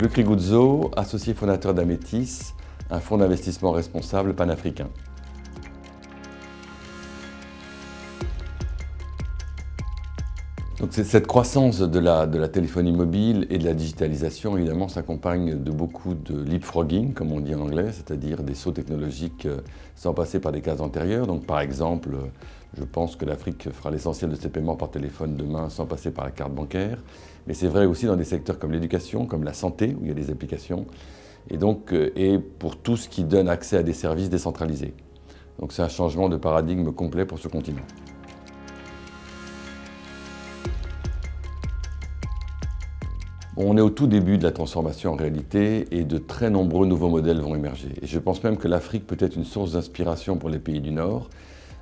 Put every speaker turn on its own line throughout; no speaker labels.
Luc Riguzzo, associé fondateur d'Amétis, un fonds d'investissement responsable panafricain. Donc cette croissance de la téléphonie mobile et de la digitalisation, évidemment, s'accompagne de beaucoup de leapfrogging, comme on dit en anglais, c'est-à-dire des sauts technologiques sans passer par des cases antérieures. Donc par exemple, je pense que l'Afrique fera l'essentiel de ses paiements par téléphone demain sans passer par la carte bancaire. Mais c'est vrai aussi dans des secteurs comme l'éducation, comme la santé, où il y a des applications, et pour tout ce qui donne accès à des services décentralisés. Donc c'est un changement de paradigme complet pour ce continent. On est au tout début de la transformation en réalité et de très nombreux nouveaux modèles vont émerger. Et je pense même que l'Afrique peut être une source d'inspiration pour les pays du Nord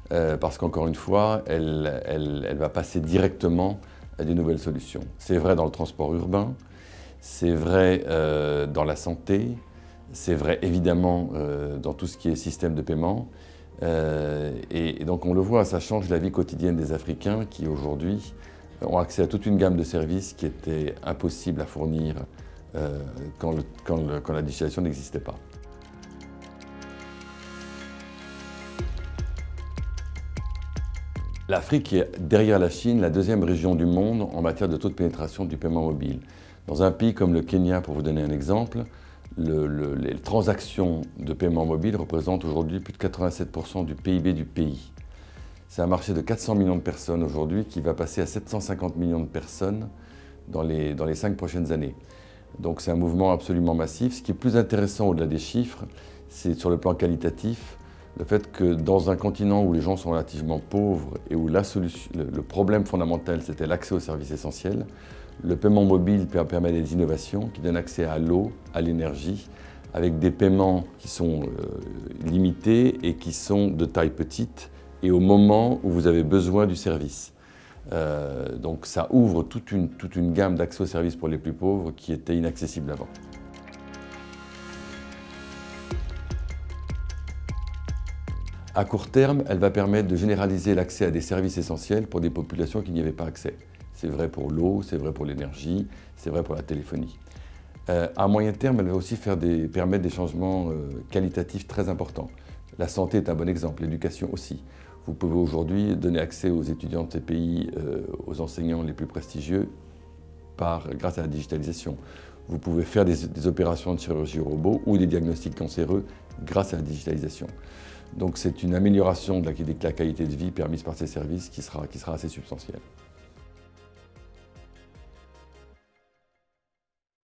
parce qu'encore une fois, elle va passer directement à des nouvelles solutions. C'est vrai dans le transport urbain, c'est vrai dans la santé, c'est vrai évidemment dans tout ce qui est système de paiement. Et donc on le voit, ça change la vie quotidienne des Africains qui aujourd'hui ont accès à toute une gamme de services qui étaient impossibles à fournir quand la digitalisation n'existait pas. L'Afrique est, derrière la Chine, la deuxième région du monde en matière de taux de pénétration du paiement mobile. Dans un pays comme le Kenya, pour vous donner un exemple, les transactions de paiement mobile représentent aujourd'hui plus de 87% du PIB du pays. C'est un marché de 400 millions de personnes aujourd'hui qui va passer à 750 millions de personnes dans les 5 prochaines années. Donc c'est un mouvement absolument massif. Ce qui est plus intéressant au-delà des chiffres, c'est sur le plan qualitatif, le fait que dans un continent où les gens sont relativement pauvres et où le problème fondamental c'était l'accès aux services essentiels, le paiement mobile permet des innovations qui donnent accès à l'eau, à l'énergie, avec des paiements qui sont limités et qui sont de taille petite, et au moment où vous avez besoin du service. Donc ça ouvre toute une gamme d'accès aux services pour les plus pauvres qui étaient inaccessibles avant. À court terme, elle va permettre de généraliser l'accès à des services essentiels pour des populations qui n'y avaient pas accès. C'est vrai pour l'eau, c'est vrai pour l'énergie, c'est vrai pour la téléphonie. À moyen terme, elle va aussi permettre des changements qualitatifs très importants. La santé est un bon exemple, l'éducation aussi. Vous pouvez aujourd'hui donner accès aux étudiants de ces pays, aux enseignants les plus prestigieux, grâce à la digitalisation. Vous pouvez faire des opérations de chirurgie au robot ou des diagnostics cancéreux grâce à la digitalisation. Donc c'est une amélioration de la qualité de vie permise par ces services qui sera assez substantielle.